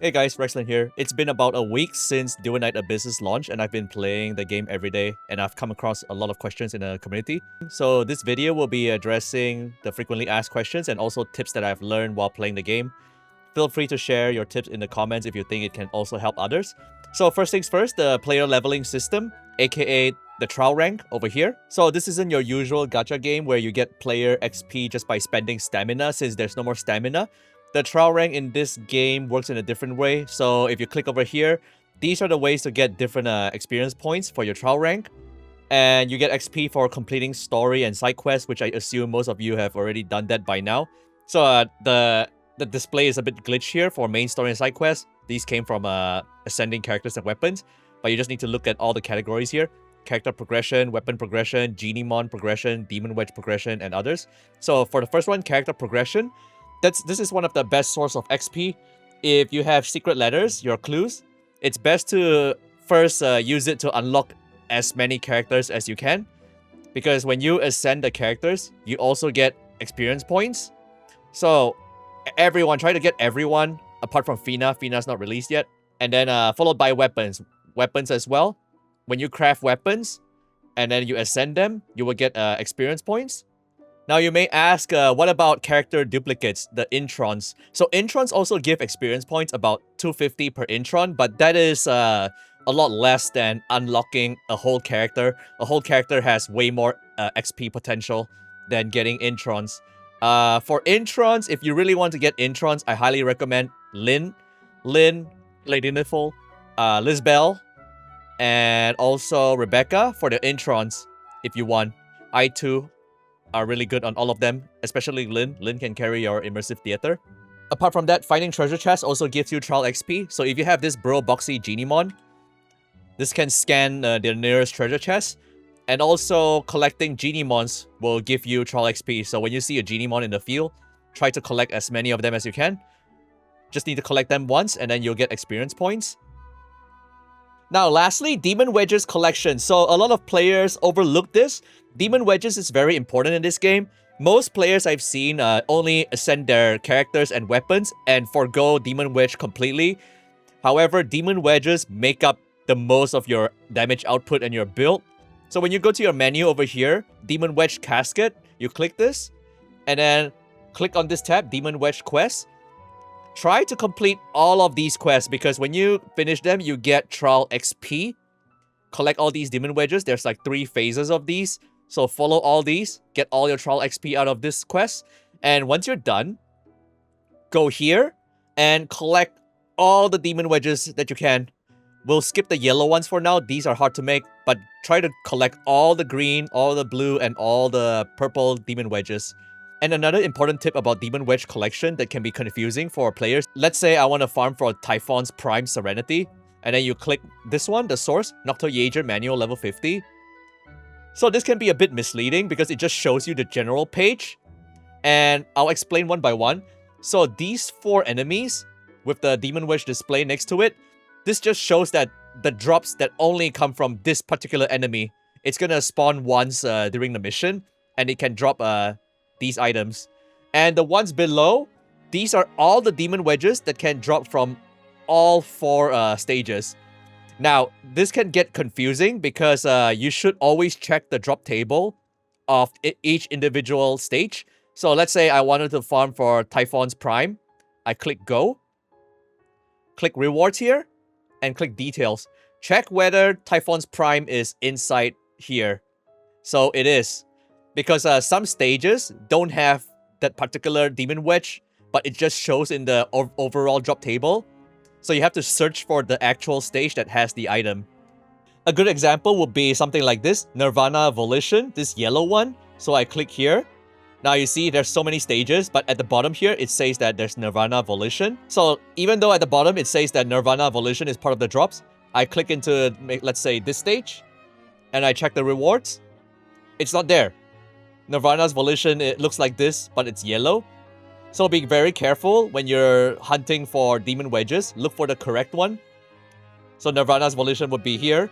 Hey guys, Rexlent here. It's been about a week since Duet Abyss's launch and I've been playing the game every day and I've come across a lot of questions in the community. So this video will be addressing the frequently asked questions and also tips that I've learned while playing the game. Feel free to share your tips in the comments if you think it can also help others. So first things first, the player leveling system, aka the trial rank over here. So this isn't your usual gacha game where you get player XP just by spending stamina since there's no more stamina. The trial rank in this game works in a different way. So if you click over here, these are the ways to get different experience points for your trial rank. And you get XP for completing story and side quests, which I assume most of you have already done that by now. So the display is a bit glitched here for main story and side quests. These came from ascending characters and weapons. But you just need to look at all the categories here. Character progression, weapon progression, Geniemon progression, demon wedge progression, and others. So for the first one, character progression. This is one of the best source of XP. If you have secret letters, your clues, it's best to first use it to unlock as many characters as you can. Because when you ascend the characters, you also get experience points. So everyone, try to get everyone apart from Fina. Fina's not released yet. And then followed by weapons. Weapons as well. When you craft weapons and then you ascend them, you will get experience points. Now you may ask, what about character duplicates, the introns? So introns also give experience points, about 250 per intron, but that is a lot less than unlocking a whole character. A whole character has way more XP potential than getting introns. For introns, if you really want to get introns, I highly recommend Lynn, Lady Niffle, Lisbell, and also Rebecca for the introns if you want. I too are really good on all of them, especially Lynn. Lynn can carry your Immersive Theatre. Apart from that, finding treasure chests also gives you trial XP. So if you have this Bro Boxy Geniemon, this can scan the nearest treasure chest. And also collecting Geniemons will give you trial XP. So when you see a Geniemon in the field, try to collect as many of them as you can. Just need to collect them once and then you'll get experience points. Now, lastly, Demon Wedges collection. So a lot of players overlook this. Demon Wedges is very important in this game. Most players I've seen only ascend their characters and weapons and forgo Demon Wedge completely. However, Demon Wedges make up the most of your damage output and your build. So when you go to your menu over here, Demon Wedge Casket, you click this and then click on this tab, Demon Wedge Quest. Try to complete all of these quests because when you finish them, you get trial XP. Collect all these demon wedges. There's like 3 phases of these. So follow all these. Get all your trial XP out of this quest. And once you're done, go here and collect all the demon wedges that you can. We'll skip the yellow ones for now. These are hard to make. But try to collect all the green, all the blue, and all the purple demon wedges. And another important tip about Demon Wedge collection that can be confusing for players. Let's say I want to farm for Typhon's Prime Serenity. And then you click this one, the source, Nocto Yager Manual level 50. So this can be a bit misleading because it just shows you the general page. And I'll explain one by one. So these 4 enemies with the Demon Wedge display next to it, this just shows that the drops that only come from this particular enemy, it's gonna spawn once during the mission. And it can drop these items. And the ones below, these are all the demon wedges that can drop from all 4 stages. Now, this can get confusing because you should always check the drop table of each individual stage. So let's say I wanted to farm for Typhon's Prime. I click go, click rewards here, and click details. Check whether Typhon's Prime is inside here. So it is. Because some stages don't have that particular demon wedge, but it just shows in the overall drop table. So you have to search for the actual stage that has the item. A good example would be something like this, Nirvana Volition, this yellow one. So I click here. Now you see there's so many stages, but at the bottom here, it says that there's Nirvana Volition. So even though at the bottom it says that Nirvana Volition is part of the drops, I click into, let's say, this stage, and I check the rewards. It's not there. Nirvana's Volition, it looks like this, but it's yellow. So be very careful when you're hunting for demon wedges. Look for the correct one. So Nirvana's Volition would be here.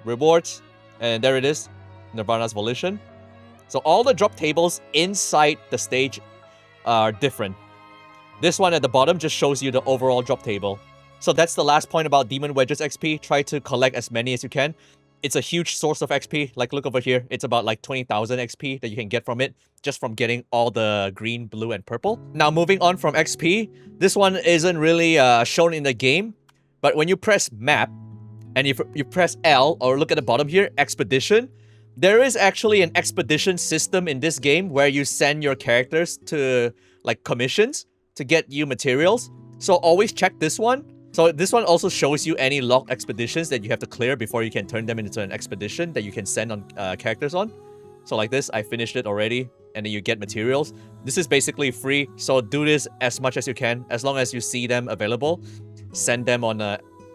Rewards. And there it is. Nirvana's Volition. So all the drop tables inside the stage are different. This one at the bottom just shows you the overall drop table. So that's the last point about Demon Wedges XP. Try to collect as many as you can. It's a huge source of XP. Like, look over here. It's about like 20,000 XP that you can get from it, just from getting all the green, blue, and purple. Now, moving on from XP, this one isn't really shown in the game, but when you press map, and if you press L, or look at the bottom here, expedition, there is actually an expedition system in this game where you send your characters to like commissions to get you materials. So always check this one. So this one also shows you any locked expeditions that you have to clear before you can turn them into an expedition that you can send on characters on. So like this, I finished it already, and then you get materials. This is basically free, so do this as much as you can. As long as you see them available, send them on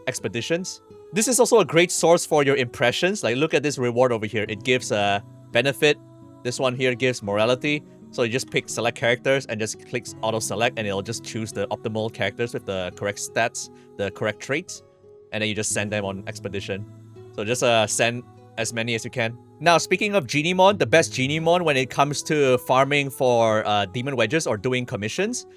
expeditions. This is also a great source for your impressions. Like, look at this reward over here. It gives a benefit. This one here gives morality. So you just pick select characters and just click auto select, and it'll just choose the optimal characters with the correct stats, the correct traits, and then you just send them on expedition. So just send as many as you can. Now, speaking of Geniemon, the best Geniemon when it comes to farming for Demon Wedges or doing commissions,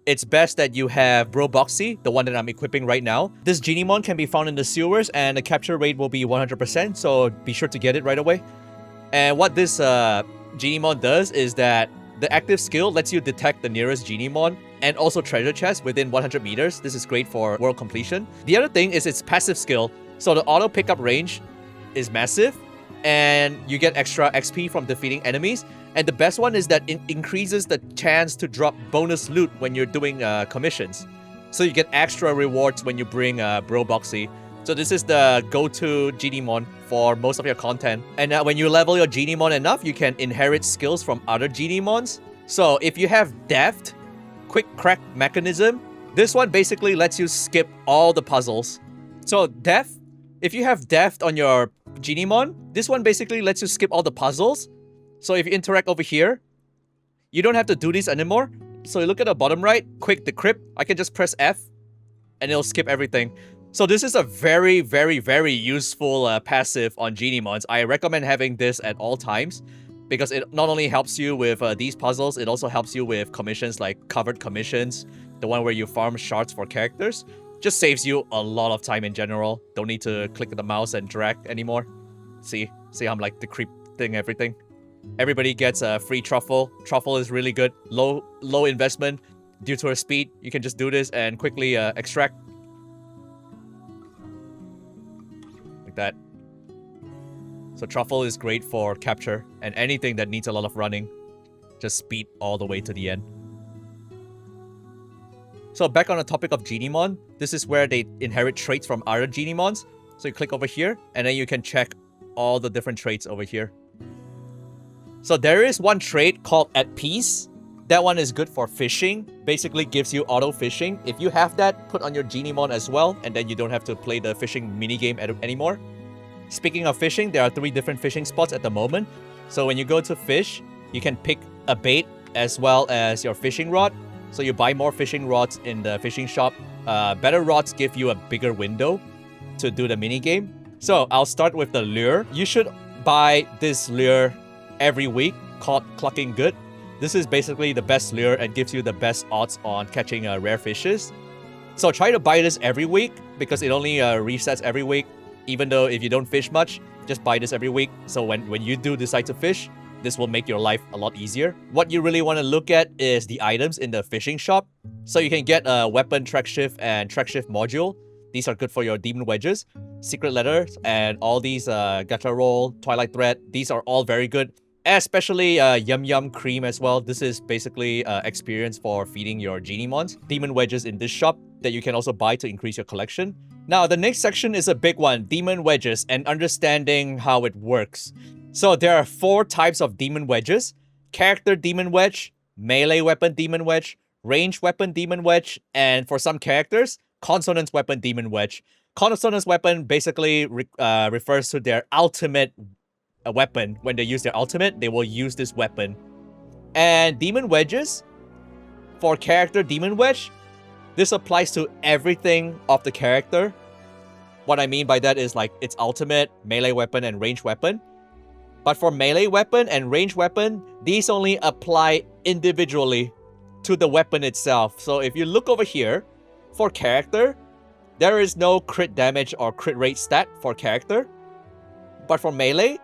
it's best that you have Broboxy, the one that I'm equipping right now. This Geniemon can be found in the sewers, and the capture rate will be 100%, so be sure to get it right away. And what this Geniemon does is that the active skill lets you detect the nearest Geniemon and also treasure chests within 100 meters. This is great for world completion. The other thing is its passive skill. So the auto pickup range is massive, and you get extra XP from defeating enemies. And the best one is that it increases the chance to drop bonus loot when you're doing commissions. So you get extra rewards when you bring Broboxy. So this is the go-to Geniemon for most of your content. And when you level your Geniemon enough, you can inherit skills from other Geniemons. So if you have Deft, Quick Crack Mechanism, this one basically lets you skip all the puzzles. So Deft, if you have Deft on your Geniemon, this one basically lets you skip all the puzzles. So if you interact over here, you don't have to do this anymore. So you look at the bottom right, Quick Decrypt, I can just press F and it'll skip everything. So this is a very, very, very useful passive on Geniemons. I recommend having this at all times because it not only helps you with these puzzles, it also helps you with commissions like Covert Commissions, the one where you farm shards for characters. Just saves you a lot of time in general. Don't need to click the mouse and drag anymore. See I'm like decrypting everything. Everybody gets a free Truffle. Truffle is really good. Low investment. Due to her speed, you can just do this and quickly extract. That. So Truffle is great for capture and anything that needs a lot of running. Just speed all the way to the end. So back on the topic of Geniemon, this is where they inherit traits from other Geniemons. So you click over here and then you can check all the different traits over here. So there is one trait called At Peace. That one is good for fishing. Basically gives you auto fishing. If you have that, put on your Geniemon as well, and then you don't have to play the fishing minigame anymore. Speaking of fishing, there are 3 different fishing spots at the moment. So when you go to fish, you can pick a bait as well as your fishing rod. So you buy more fishing rods in the fishing shop. Better rods give you a bigger window to do the minigame. So I'll start with the lure. You should buy this lure every week called Clucking Good. This is basically the best lure and gives you the best odds on catching rare fishes. So try to buy this every week because it only resets every week. Even though if you don't fish much, just buy this every week. So when you do decide to fish, this will make your life a lot easier. What you really want to look at is the items in the fishing shop. So you can get a weapon track shift and track shift module. These are good for your Demon Wedges. Secret letters and all these gacha roll, twilight thread. These are all very good. Especially Yum Yum Cream as well. This is basically experience for feeding your Geniemons. Demon Wedges in this shop that you can also buy to increase your collection. Now, the next section is a big one. Demon Wedges and understanding how it works. So there are 4 types of Demon Wedges. Character Demon Wedge, Melee Weapon Demon Wedge, Ranged Weapon Demon Wedge, and for some characters, Consonance Weapon Demon Wedge. Consonance Weapon basically refers to their ultimate weapon. When they use their ultimate, they will use this weapon. And Demon Wedges, for character Demon Wedge, this applies to everything of the character. What I mean by that is like its ultimate, melee weapon, and ranged weapon. But for melee weapon and ranged weapon, these only apply individually to the weapon itself. So if you look over here, for character, There is no crit damage or crit rate stat for character. But for melee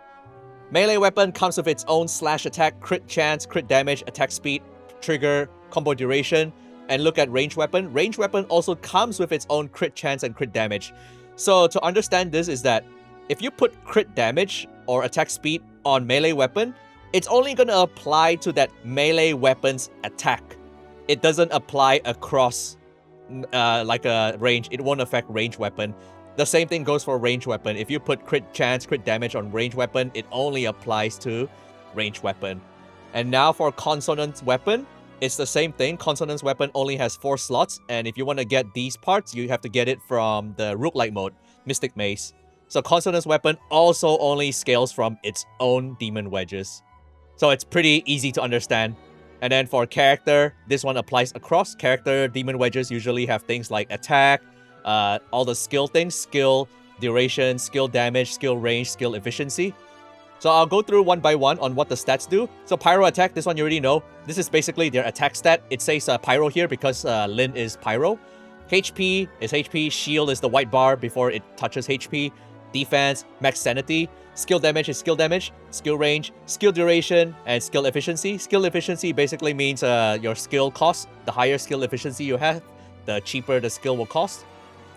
weapon comes with its own slash attack, crit chance, crit damage, attack speed, trigger, combo duration. And look at range weapon. Range weapon also comes with its own crit chance and crit damage. So to understand this is that if you put crit damage or attack speed on melee weapon, it's only going to apply to that melee weapon's attack. It doesn't apply across like a range. It won't affect range weapon. The same thing goes for range weapon. If you put crit chance, crit damage on range weapon, it only applies to range weapon. And now for consonant weapon, it's the same thing. Consonance weapon only has 4 slots, and if you want to get these parts, you have to get it from the roguelike mode, Mystic Maze. So consonance weapon also only scales from its own demon wedges. So it's pretty easy to understand. And then for character, this one applies across. Character demon wedges usually have things like attack, all the skill things, skill duration, skill damage, skill range, skill efficiency. So I'll go through one by one on what the stats do. So Pyro attack, this one you already know. This is basically their attack stat. It says Pyro here because Lin is Pyro. HP is HP, shield is the white bar before it touches HP. Defense, max sanity. Skill damage is skill damage, skill range, skill duration, and skill efficiency. Skill efficiency basically means your skill cost. The higher skill efficiency you have, the cheaper the skill will cost.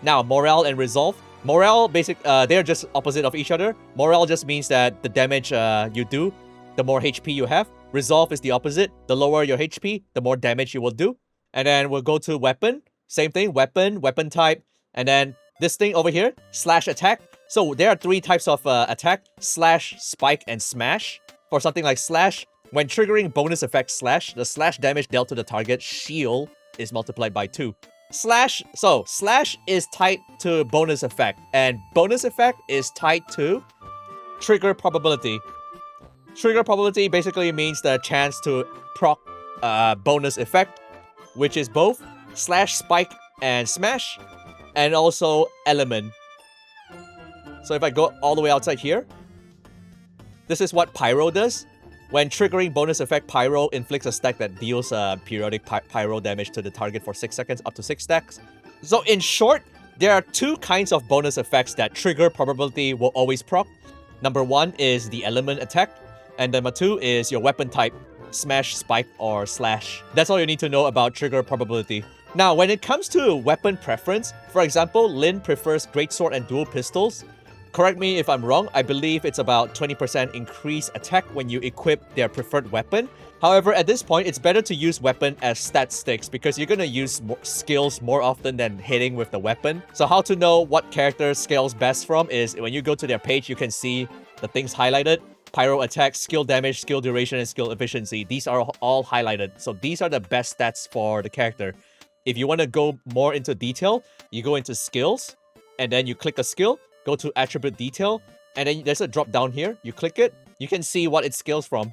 Now, morale and resolve. Morale, they're just opposite of each other. Morale just means that the damage you do, the more HP you have. Resolve is the opposite. The lower your HP, the more damage you will do. And then we'll go to weapon. Same thing, weapon type. And then this thing over here, slash attack. So there are 3 types of attack: slash, spike, and smash. For something like slash, when triggering bonus effect slash, the slash damage dealt to the target shield is multiplied by 2. Slash is tied to bonus effect, and bonus effect is tied to trigger probability. Trigger probability basically means the chance to proc bonus effect, which is both slash, spike, and smash, and also element. So if I go all the way outside here, this is what Pyro does. When triggering bonus effect, Pyro inflicts a stack that deals periodic Pyro damage to the target for 6 seconds, up to 6 stacks. So in short, there are 2 kinds of bonus effects that trigger probability will always proc. Number 1 is the element attack, and number 2 is your weapon type, smash, spike, or slash. That's all you need to know about trigger probability. Now, when it comes to weapon preference, for example, Lin prefers greatsword and dual pistols. Correct me if I'm wrong, I believe it's about 20% increased attack when you equip their preferred weapon. However, at this point, it's better to use weapon as stat sticks because you're gonna use skills more often than hitting with the weapon. So how to know what character scales best from is when you go to their page, you can see the things highlighted. Pyro attack, skill damage, skill duration, and skill efficiency. These are all highlighted. So these are the best stats for the character. If you want to go more into detail, you go into skills, and then you click a skill, go to attribute detail, and then there's a drop down here. You click it, you can see what it scales from.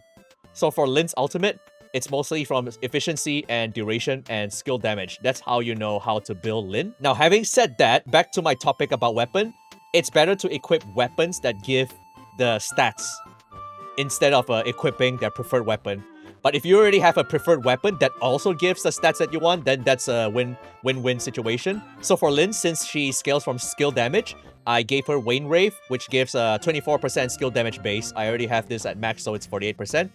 So for Lin's ultimate, it's mostly from efficiency and duration and skill damage. That's how you know how to build Lin. Now, having said that, back to my topic about weapon, it's better to equip weapons that give the stats instead of equipping their preferred weapon. But if you already have a preferred weapon that also gives the stats that you want, then that's a win-win situation. So for Lin, since she scales from skill damage, I gave her Wayne Wraith, which gives a 24% skill damage base. I already have this at max, so it's 48%.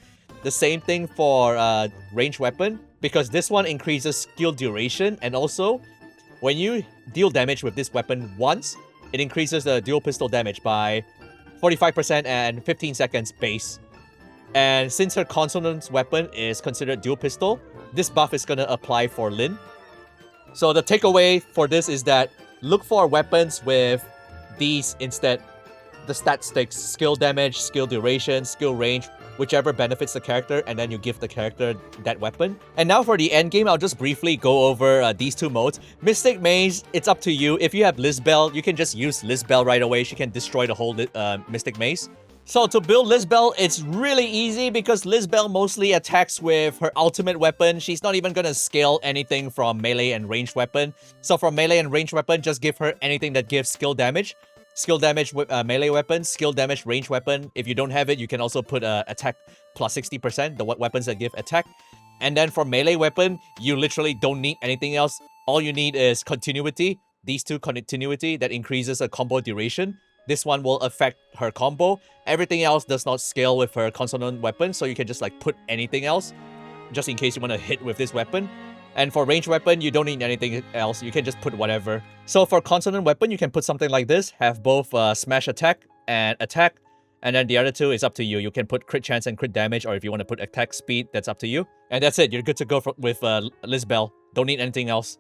The same thing for range weapon, because this one increases skill duration, and also when you deal damage with this weapon once, it increases the dual pistol damage by 45% and 15 seconds base. And since her consonance weapon is considered dual pistol, this buff is gonna apply for Lin. So the takeaway for this is that look for weapons with these instead. The stat sticks, skill damage, skill duration, skill range, whichever benefits the character, and then you give the character that weapon. And now for the end game, I'll just briefly go over these 2 modes. Mystic Maze, it's up to you. If you have Lisbell, you can just use Lisbell right away. She can destroy the whole Mystic Maze. So to build Lisbell, it's really easy because Lisbell mostly attacks with her ultimate weapon. She's not even gonna scale anything from melee and ranged weapon. So for melee and ranged weapon, just give her anything that gives skill damage. Skill damage with melee weapon, skill damage ranged weapon. If you don't have it, you can also put attack plus 60%, the weapons that give attack. And then for melee weapon, you literally don't need anything else. All you need is continuity. these two continuity that increases a combo duration. This one will affect her combo. Everything else does not scale with her consonant weapon, so you can just like put anything else just in case you want to hit with this weapon. And for ranged weapon, you don't need anything else. You can just put whatever. So for consonant weapon, you can put something like this. Have both smash attack and attack. And then the other two is up to you. You can put crit chance and crit damage, or if you want to put attack speed, that's up to you. And that's it. You're good to go with Lisbell. Don't need anything else.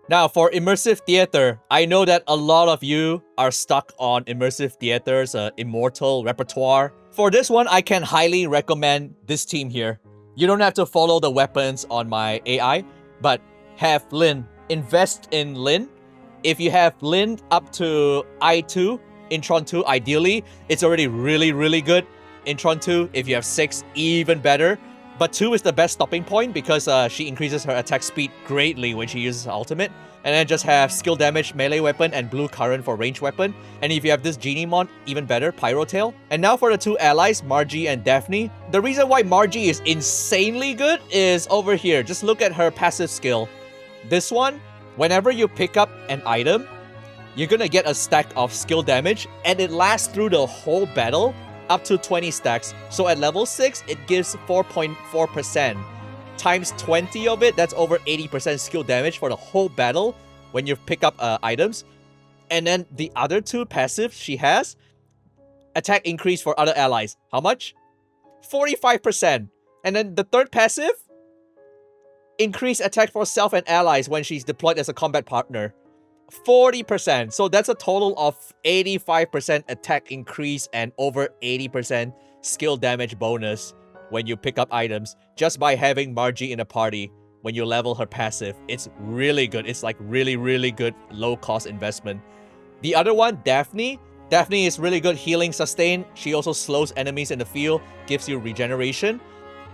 Now, for Immersive Theatre, I know that a lot of you are stuck on Immersive Theatre's immortal repertoire. For this one, I can highly recommend this team here. You don't have to follow the weapons on my AI, but have Lin. Invest in Lin. If you have Lin up to I2, in Tron 2, ideally, it's already really good. In Tron 2, if you have 6, even better. But 2 is the best stopping point because she increases her attack speed greatly when she uses her ultimate. And then just have skill damage, melee weapon, and blue current for ranged weapon. And if you have this Geniemon, even better, Pyro Tail. And now for the two allies, Margie and Daphne. The reason why Margie is insanely good is over here. Just look at her passive skill. This one, whenever you pick up an item, you're gonna get a stack of skill damage, and it lasts through the whole battle, up to 20 stacks. So at level 6, it gives 4.4%. Times 20 of it, that's over 80% skill damage for the whole battle when you pick up items. And then the other two passives she has, attack increase for other allies. How much? 45%. And then the third passive, increase attack for self and allies when she's deployed as a combat partner. 40%. So that's a total of 85% attack increase and over 80% skill damage bonus when you pick up items just by having Margie in a party when you level her passive. It's really good. It's like really good low cost investment. The other one, Daphne. Daphne is really good healing sustain. She also slows enemies in the field, gives you regeneration.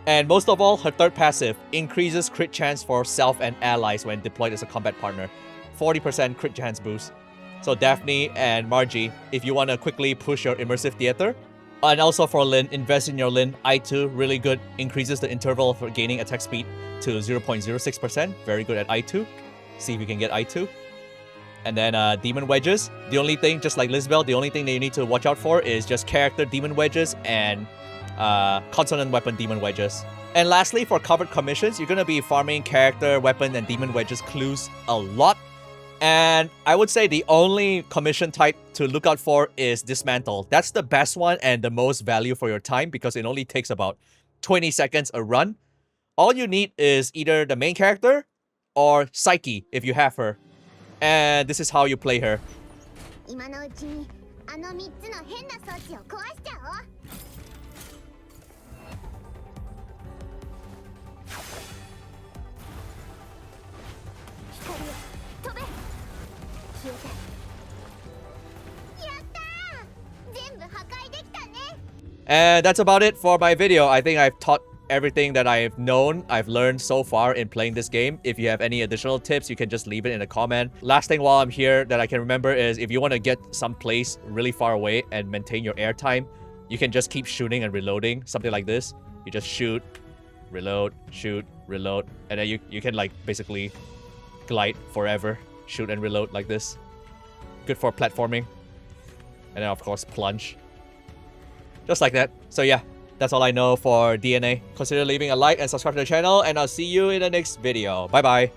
And most of all, her third passive increases crit chance for self and allies when deployed as a combat partner. 40% crit chance boost. So Daphne and Margie, if you want to quickly push your Immersive Theatre. And also for Lin, invest in your Lin. I2, really good. Increases the interval for gaining attack speed to 0.06%. Very good at I2. See if you can get I2. And then Demon Wedges. The only thing, just like Lisbell, the only thing that you need to watch out for is just character Demon Wedges and consonant weapon Demon Wedges. And lastly, for Covert Commissions, you're going to be farming character, weapon, and Demon Wedges clues a lot. And I would say the only commission type to look out for is Dismantle. That's the best one and the most value for your time because it only takes about 20 seconds a run. All you need is either the main character or Psyche if you have her. And this is how you play her. And that's about it for my video. I think I've taught everything that I've learned so far in playing this game. If you have any additional tips, you can just leave it in a comment. Last thing while I'm here that I can remember is if you want to get someplace really far away and maintain your airtime, you can just keep shooting and reloading, something like this. You just shoot, reload, and then you can like basically glide forever, shoot and reload like this. Good for platforming. And then of course plunge. Just like that. So yeah, that's all I know for DNA. Consider leaving a like and subscribe to the channel, and I'll see you in the next video. Bye bye.